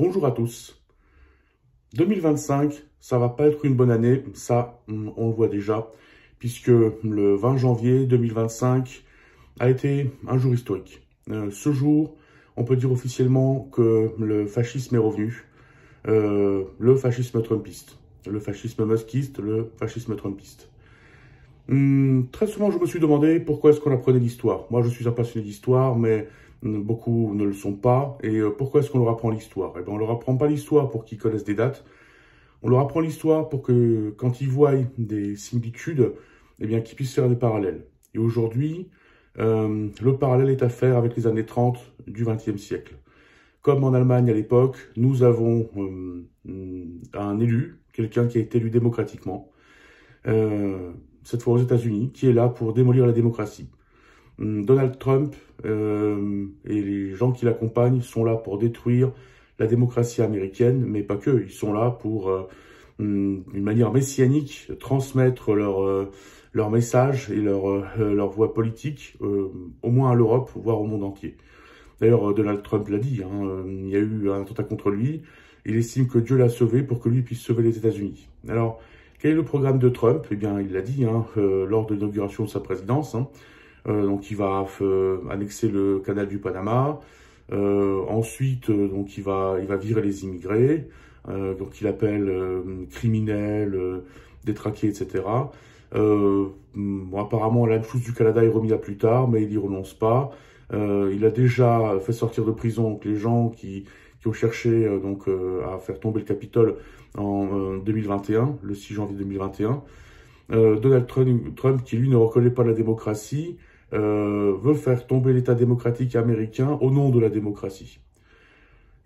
Bonjour à tous. 2025, ça va pas être une bonne année, ça on le voit déjà, puisque le 20 janvier 2025 a été un jour historique. Ce jour, on peut dire officiellement que le fascisme est revenu, le fascisme trumpiste, le fascisme muskiste, le fascisme trumpiste. Très souvent, je me suis demandé pourquoi est-ce qu'on apprenait l'histoire. Moi, je suis un passionné d'histoire, mais beaucoup ne le sont pas. Et pourquoi est-ce qu'on leur apprend l'histoire? Eh bien, on leur apprend pas l'histoire pour qu'ils connaissent des dates. On leur apprend l'histoire pour que, quand ils voient des similitudes, eh bien, qu'ils puissent faire des parallèles. Et aujourd'hui, le parallèle est à faire avec les années 30 du XXe siècle. Comme en Allemagne à l'époque, nous avons un élu, quelqu'un qui a été élu démocratiquement, cette fois aux États-Unis, qui est là pour démolir la démocratie. Donald Trump et les gens qui l'accompagnent sont là pour détruire la démocratie américaine, mais pas que. Ils sont là pour, d'une manière messianique, transmettre leur message et leur voix politique, au moins à l'Europe, voire au monde entier. D'ailleurs, Donald Trump l'a dit, il y a eu un attentat contre lui. Il estime que Dieu l'a sauvé pour que lui puisse sauver les États-Unis. Alors, quel est le programme de Trump? Eh bien, il l'a dit lors de l'inauguration de sa présidence. Donc, il va annexer le canal du Panama. Ensuite, donc, il va virer les immigrés. Donc, il appelle criminels, détraqués, etc. Bon, apparemment, la chose du Canada est remise à plus tard, mais il n'y renonce pas. Il a déjà fait sortir de prison donc, les gens qui ont cherché à faire tomber le Capitole en 2021, le 6 janvier 2021. Donald Trump, qui lui ne reconnaît pas la démocratie, veut faire tomber l'État démocratique américain au nom de la démocratie.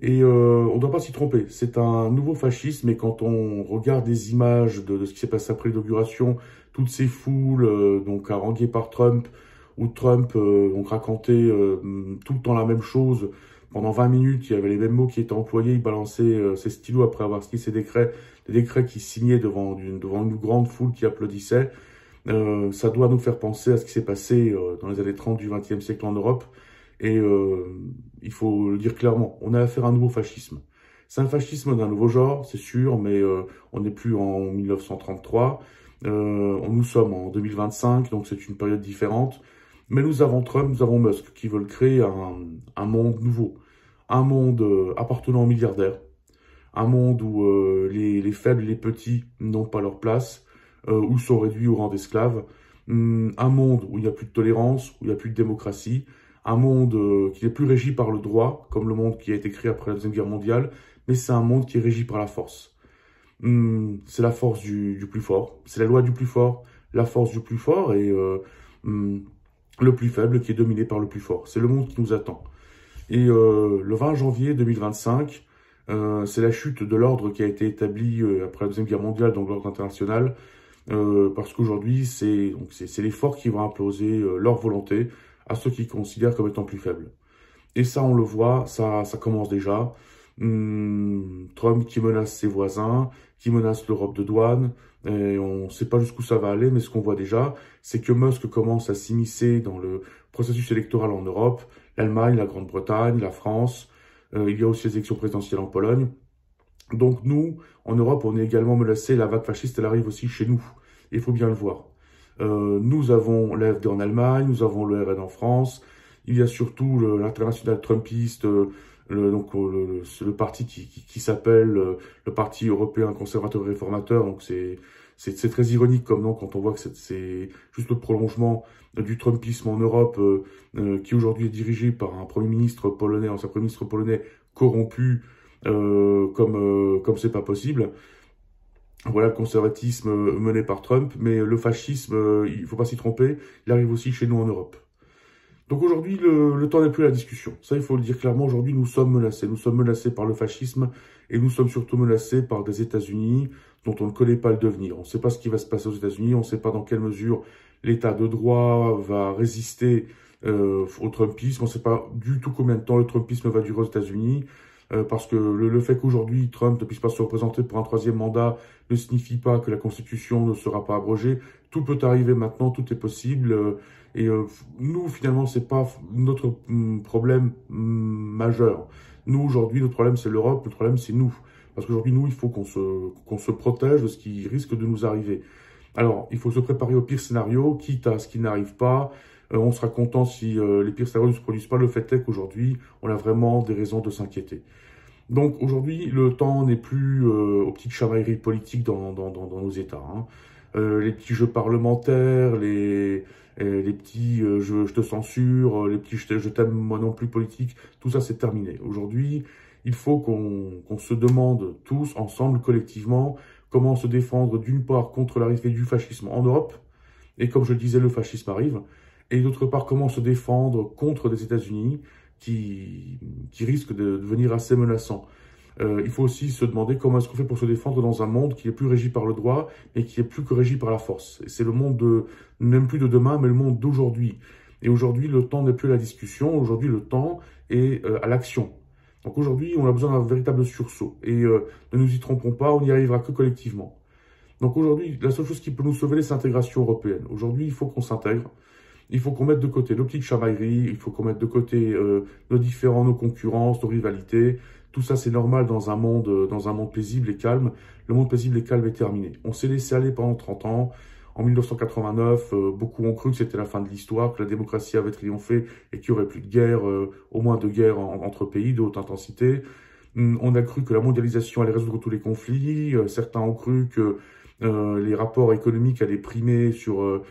Et on ne doit pas s'y tromper, c'est un nouveau fascisme, et quand on regarde des images de ce qui s'est passé après l'inauguration, toutes ces foules haranguées par Trump, où Trump donc racontait tout le temps la même chose. Pendant 20 minutes, il y avait les mêmes mots qui étaient employés, il balançait ses stylos après avoir signé ses décrets, des décrets qu'il signait devant une grande foule qui applaudissait. Ça doit nous faire penser à ce qui s'est passé dans les années 30 du XXe siècle en Europe. Et il faut le dire clairement, on a affaire à un nouveau fascisme. C'est un fascisme d'un nouveau genre, c'est sûr, mais on n'est plus en 1933. Nous sommes en 2025, donc c'est une période différente. Mais nous avons Trump, nous avons Musk, qui veulent créer un monde nouveau. Un monde appartenant aux milliardaires. Un monde où les faibles et les petits n'ont pas leur place, où sont réduits au rang d'esclaves. Un monde où il n'y a plus de tolérance, où il n'y a plus de démocratie. Un monde qui n'est plus régi par le droit, comme le monde qui a été créé après la Deuxième Guerre mondiale, mais c'est un monde qui est régi par la force. C'est la force du plus fort, c'est la loi du plus fort, la force du plus fort et le plus faible qui est dominé par le plus fort. C'est le monde qui nous attend. Et le 20 janvier 2025, c'est la chute de l'ordre qui a été établi après la Deuxième Guerre mondiale, donc l'ordre international, parce qu'aujourd'hui, c'est les forts qui vont imposer leur volonté à ceux qui considèrent comme étant plus faibles. Et ça, on le voit, ça commence déjà. Trump qui menace ses voisins, qui menace l'Europe de douane, et on ne sait pas jusqu'où ça va aller, mais ce qu'on voit déjà, c'est que Musk commence à s'immiscer dans le processus électoral en Europe, l'Allemagne, la Grande-Bretagne, la France, il y a aussi les élections présidentielles en Pologne. Donc nous, en Europe, on est également menacés, la vague fasciste, elle arrive aussi chez nous, il faut bien le voir. Nous avons l'AfD en Allemagne, nous avons le RN en France, il y a surtout l'international trumpiste, le parti qui s'appelle le Parti européen conservateur et réformateur. Donc c'est très ironique comme nom quand on voit que c'est juste le prolongement du trumpisme en Europe, qui aujourd'hui est dirigé par un premier ministre polonais, ancien premier ministre polonais corrompu, comme c'est pas possible. Voilà le conservatisme mené par Trump, mais le fascisme, il faut pas s'y tromper, il arrive aussi chez nous en Europe. Donc aujourd'hui, le temps n'est plus à la discussion. Ça, il faut le dire clairement, aujourd'hui, nous sommes menacés. Nous sommes menacés par le fascisme et nous sommes surtout menacés par des États-Unis dont on ne connaît pas le devenir. On ne sait pas ce qui va se passer aux États-Unis, on ne sait pas dans quelle mesure l'État de droit va résister au Trumpisme, on ne sait pas du tout combien de temps le Trumpisme va durer aux États-Unis. Parce que le fait qu'aujourd'hui Trump ne puisse pas se représenter pour un troisième mandat ne signifie pas que la Constitution ne sera pas abrogée. Tout peut arriver maintenant, tout est possible. Nous, finalement, c'est pas notre problème majeur. Nous, aujourd'hui, notre problème, c'est l'Europe, le problème, c'est nous. Parce qu'aujourd'hui, nous, il faut qu'on se protège de ce qui risque de nous arriver. Alors, il faut se préparer au pire scénario, quitte à ce qui n'arrive pas. On sera content si les pires scénarios ne se produisent pas. Le fait est qu'aujourd'hui, on a vraiment des raisons de s'inquiéter. Donc, aujourd'hui, le temps n'est plus aux petites chamailleries politiques dans nos États. Hein. Les petits jeux parlementaires, les petits je te censure, les petits je t'aime moi non plus politique, tout ça c'est terminé. Aujourd'hui, il faut qu'on se demande tous, ensemble, collectivement, comment se défendre d'une part contre l'arrivée du fascisme en Europe, et comme je le disais, le fascisme arrive, et d'autre part, comment se défendre contre des États-Unis qui risquent de devenir assez menaçants. Il faut aussi se demander comment est-ce qu'on fait pour se défendre dans un monde qui est plus régi par le droit et qui est plus que régi par la force. C'est le monde même plus de demain, mais le monde d'aujourd'hui. Et aujourd'hui, le temps n'est plus à la discussion, aujourd'hui, le temps est à l'action. Donc aujourd'hui, on a besoin d'un véritable sursaut. Et ne nous y trompons pas, on n'y arrivera que collectivement. Donc aujourd'hui, la seule chose qui peut nous sauver, c'est l'intégration européenne. Aujourd'hui, il faut qu'on s'intègre. Il faut qu'on mette de côté nos petites chamailleries, il faut qu'on mette de côté nos différends, nos concurrences, nos rivalités. Tout ça, c'est normal dans un monde paisible et calme. Le monde paisible et calme est terminé. On s'est laissé aller pendant 30 ans. En 1989, beaucoup ont cru que c'était la fin de l'histoire, que la démocratie avait triomphé et qu'il n'y aurait plus de guerre, au moins de guerre entre pays de haute intensité. On a cru que la mondialisation allait résoudre tous les conflits. Certains ont cru que les rapports économiques allaient primer sur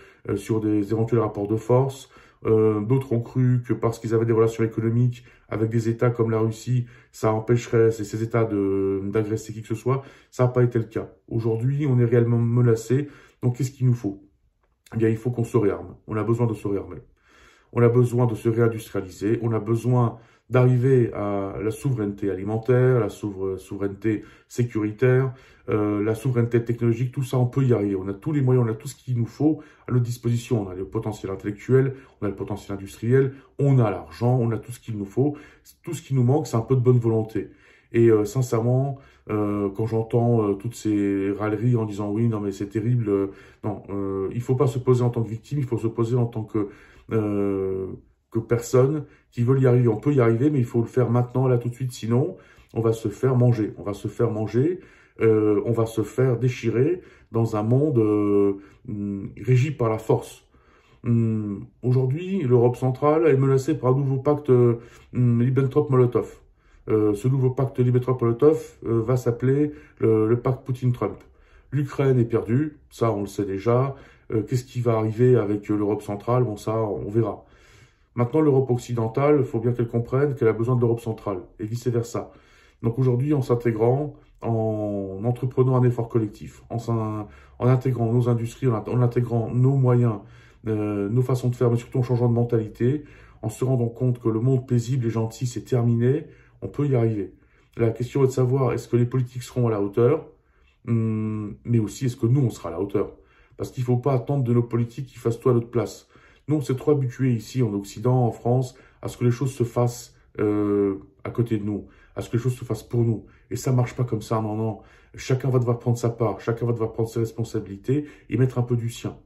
des éventuels rapports de force. D'autres ont cru que parce qu'ils avaient des relations économiques avec des États comme la Russie, ça empêcherait ces États d'agresser qui que ce soit. Ça n'a pas été le cas. Aujourd'hui, on est réellement menacé. Donc, qu'est-ce qu'il nous faut? Eh bien, il faut qu'on se réarme. On a besoin de se réarmer. On a besoin de se réindustrialiser. On a besoin d'arriver à la souveraineté alimentaire, la souveraineté sécuritaire, la souveraineté technologique. Tout ça, on peut y arriver. On a tous les moyens, on a tout ce qu'il nous faut à notre disposition. On a le potentiel intellectuel, on a le potentiel industriel, on a l'argent, on a tout ce qu'il nous faut. Tout ce qui nous manque, c'est un peu de bonne volonté. Et sincèrement, quand j'entends toutes ces râleries en disant oui, non mais c'est terrible, non, il faut pas se poser en tant que victime, il faut se poser en tant que personne qui veut y arriver. On peut y arriver, mais il faut le faire maintenant, là tout de suite, sinon on va se faire manger. On va se faire manger, on va se faire déchirer dans un monde régi par la force. Aujourd'hui, l'Europe centrale est menacée par un nouveau pacte Ribbentrop-Molotov. Ce nouveau pacte Ribbentrop-Molotov va s'appeler le pacte Poutine-Trump. L'Ukraine est perdue, ça on le sait déjà. Qu'est-ce qui va arriver avec l'Europe centrale? Bon, ça, on verra. Maintenant, l'Europe occidentale, il faut bien qu'elle comprenne qu'elle a besoin de l'Europe centrale, et vice-versa. Donc aujourd'hui, en s'intégrant, en entreprenant un effort collectif, en intégrant nos industries, en intégrant nos moyens, nos façons de faire, mais surtout en changeant de mentalité, en se rendant compte que le monde paisible et gentil, c'est terminé, on peut y arriver. La question est de savoir, est-ce que les politiques seront à la hauteur, mais aussi, est-ce que nous, on sera à la hauteur? Parce qu'il ne faut pas attendre de nos politiques qu'ils fassent tout à notre place. Nous, on s'est trop habitués ici, en Occident, en France, à ce que les choses se fassent à côté de nous, à ce que les choses se fassent pour nous. Et ça ne marche pas comme ça, non, non. Chacun va devoir prendre sa part, chacun va devoir prendre ses responsabilités et mettre un peu du sien.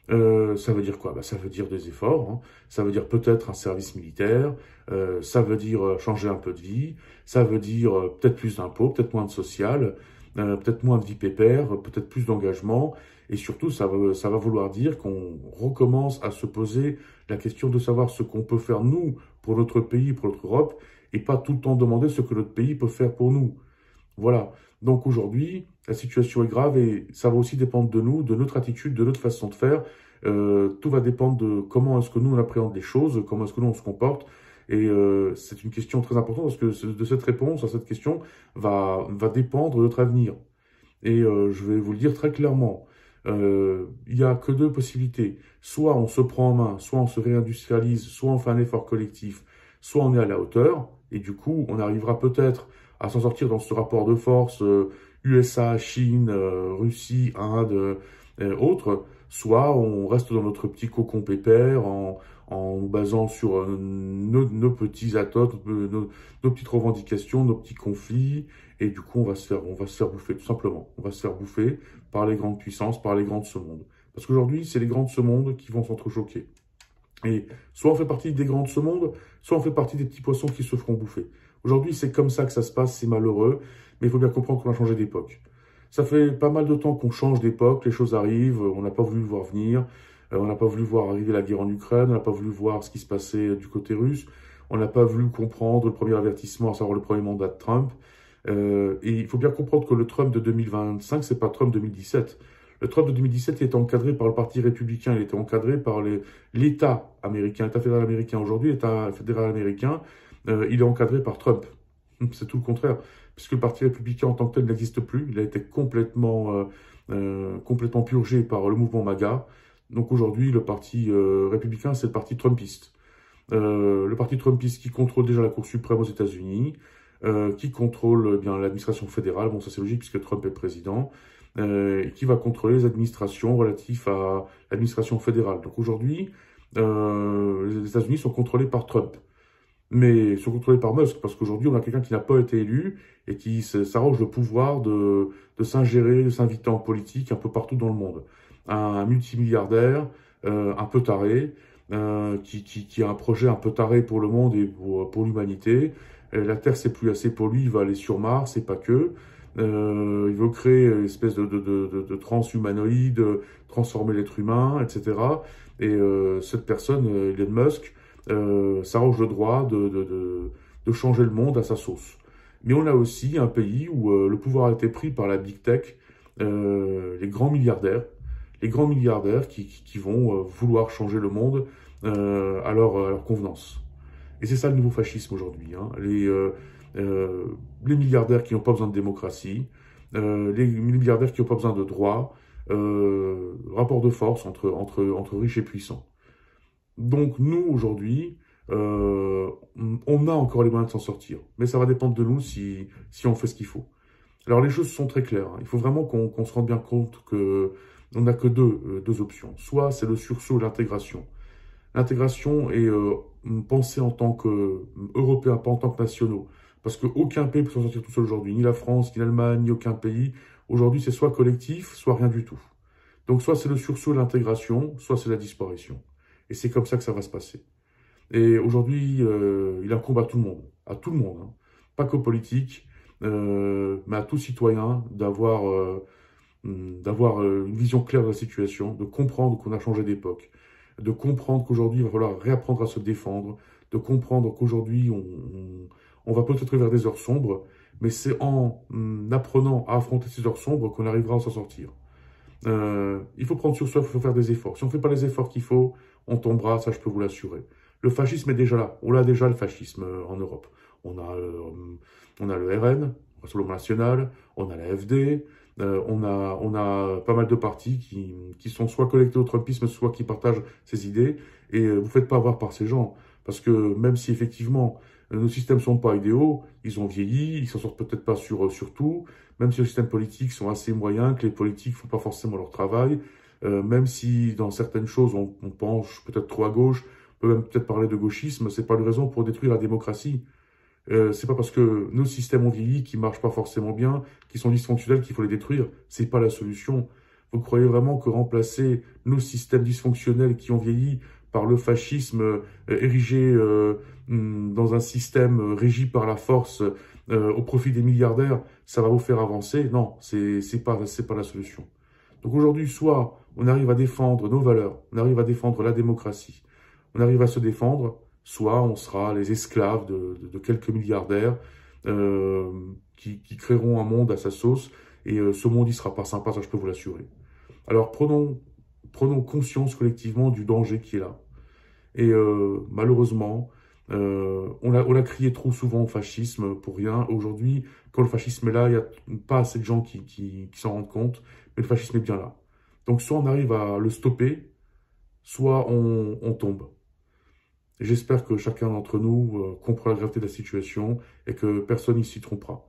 Ça veut dire quoi? Ça veut dire des efforts, hein. Ça veut dire peut-être un service militaire, ça veut dire changer un peu de vie, ça veut dire peut-être plus d'impôts, peut-être moins de social, peut-être moins de vie pépère, peut-être plus d'engagement, et surtout ça va vouloir dire qu'on recommence à se poser la question de savoir ce qu'on peut faire nous pour notre pays, pour notre Europe, et pas tout le temps demander ce que notre pays peut faire pour nous. Voilà. Donc aujourd'hui, la situation est grave et ça va aussi dépendre de nous, de notre attitude, de notre façon de faire. Tout va dépendre de comment est-ce que nous on appréhende les choses, comment est-ce que nous on se comporte. Et c'est une question très importante parce que de cette réponse à cette question va dépendre de notre avenir. Et je vais vous le dire très clairement, il n'y a que deux possibilités. Soit on se prend en main, soit on se réindustrialise, soit on fait un effort collectif, soit on est à la hauteur. Et du coup, on arrivera peut-être à s'en sortir dans ce rapport de force USA, Chine, Russie, Inde, autres, soit on reste dans notre petit cocon pépère en nous basant sur nos petits atomes, nos petites revendications, nos petits conflits, et du coup on va se faire bouffer, tout simplement. On va se faire bouffer par les grandes puissances, par les grands de ce monde. Parce qu'aujourd'hui, c'est les grands de ce monde qui vont s'entrechoquer. Et soit on fait partie des grands de ce monde, soit on fait partie des petits poissons qui se feront bouffer. Aujourd'hui, c'est comme ça que ça se passe, c'est malheureux, mais il faut bien comprendre qu'on a changé d'époque. Ça fait pas mal de temps qu'on change d'époque, les choses arrivent, on n'a pas voulu le voir venir, on n'a pas voulu voir arriver la guerre en Ukraine, on n'a pas voulu voir ce qui se passait du côté russe, on n'a pas voulu comprendre le premier avertissement, à savoir le premier mandat de Trump. Et il faut bien comprendre que le Trump de 2025, c'est pas Trump 2017. Le Trump de 2017, il était encadré par le Parti républicain, il était encadré par l'État américain, l'État fédéral américain. Aujourd'hui, l'État fédéral américain, il est encadré par Trump. C'est tout le contraire, puisque le Parti républicain en tant que tel n'existe plus. Il a été complètement purgé par le mouvement MAGA. Donc aujourd'hui, le Parti républicain, c'est le Parti trumpiste. Le Parti trumpiste qui contrôle déjà la Cour suprême aux États-Unis, qui contrôle bien l'administration fédérale, bon ça c'est logique puisque Trump est président, et qui va contrôler les administrations relatives à l'administration fédérale. Donc aujourd'hui, les États-Unis sont contrôlés par Trump, mais sont contrôlés par Musk, parce qu'aujourd'hui on a quelqu'un qui n'a pas été élu et qui s'arroge le pouvoir de s'ingérer, de s'inviter en politique un peu partout dans le monde. Un multimilliardaire, un peu taré, qui a un projet un peu taré pour le monde et pour l'humanité. La Terre, c'est plus assez pour lui, il va aller sur Mars, et pas que. Il veut créer une espèce de transhumanoïde, transformer l'être humain, etc. Et cette personne, Elon Musk, s'arroge le droit de changer le monde à sa sauce. Mais on a aussi un pays où le pouvoir a été pris par la Big Tech, les grands milliardaires qui vont vouloir changer le monde à leur convenance. Et c'est ça le nouveau fascisme aujourd'hui. Hein. Les milliardaires qui n'ont pas besoin de démocratie, les milliardaires qui n'ont pas besoin de droits, rapport de force entre riches et puissants. Donc nous, aujourd'hui, on a encore les moyens de s'en sortir. Mais ça va dépendre de nous si on fait ce qu'il faut. Alors les choses sont très claires. Hein. Il faut vraiment qu'on se rende bien compte que on n'a que deux options. Soit c'est le sursaut et l'intégration. L'intégration est pensée en tant qu'Européens, pas en tant que nationaux. Parce qu'aucun pays peut s'en sortir tout seul aujourd'hui. Ni la France, ni l'Allemagne, ni aucun pays. Aujourd'hui, c'est soit collectif, soit rien du tout. Donc soit c'est le sursaut et l'intégration, soit c'est la disparition. Et c'est comme ça que ça va se passer. Et aujourd'hui, il incombe à tout le monde. À tout le monde. Hein. Pas qu'aux politiques, mais à tout citoyen d'avoir une vision claire de la situation, de comprendre qu'on a changé d'époque, de comprendre qu'aujourd'hui, il va falloir réapprendre à se défendre, de comprendre qu'aujourd'hui, on va peut-être vers des heures sombres, mais c'est en apprenant à affronter ces heures sombres qu'on arrivera à s'en sortir. Il faut prendre sur soi, il faut faire des efforts. Si on ne fait pas les efforts qu'il faut, on tombera, ça je peux vous l'assurer. Le fascisme est déjà là. On l'a déjà, le fascisme, en Europe. On a le RN, Rassemblement National, on a la FD, on a pas mal de partis qui sont soit connectés au Trumpisme, soit qui partagent ces idées. Et vous ne faites pas avoir par ces gens. Parce que même si effectivement nos systèmes ne sont pas idéaux, ils ont vieilli, ils s'en sortent peut-être pas sur tout. Même si les systèmes politiques sont assez moyens, que les politiques font pas forcément leur travail. Même si dans certaines choses on penche peut-être trop à gauche, on peut même peut-être parler de gauchisme, c'est pas une raison pour détruire la démocratie. C'est pas parce que nos systèmes ont vieilli, qui marchent pas forcément bien, qui sont dysfonctionnels, qu'il faut les détruire. C'est pas la solution. Vous croyez vraiment que remplacer nos systèmes dysfonctionnels qui ont vieilli par le fascisme érigé dans un système régi par la force au profit des milliardaires, ça va vous faire avancer? Non, c'est pas la solution. Donc aujourd'hui, soit on arrive à défendre nos valeurs, on arrive à défendre la démocratie, on arrive à se défendre, soit on sera les esclaves de quelques milliardaires qui créeront un monde à sa sauce, et ce monde, il sera pas sympa, ça je peux vous l'assurer. Alors prenons conscience collectivement du danger qui est là. Et malheureusement, on a crié trop souvent au fascisme pour rien. Aujourd'hui, quand le fascisme est là, il n'y a pas assez de gens qui s'en rendent compte, mais le fascisme est bien là. Donc soit on arrive à le stopper, soit on tombe. J'espère que chacun d'entre nous comprend la gravité de la situation et que personne n'y s'y trompera.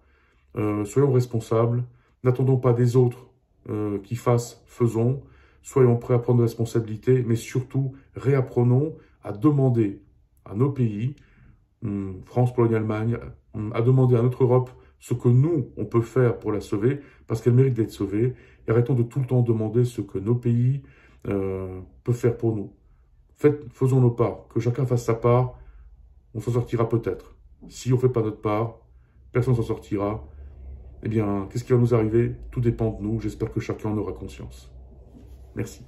Soyons responsables, n'attendons pas des autres qui faisons. Soyons prêts à prendre des responsabilités, mais surtout réapprenons à demander à nos pays, France, Pologne, Allemagne, à demander à notre Europe ce que nous, on peut faire pour la sauver, parce qu'elle mérite d'être sauvée. Et arrêtons de tout le temps demander ce que nos pays peuvent faire pour nous. Faisons nos parts, que chacun fasse sa part, on s'en sortira peut-être. Si on ne fait pas notre part, personne ne s'en sortira. Eh bien, qu'est-ce qui va nous arriver? Tout dépend de nous. J'espère que chacun en aura conscience. Merci.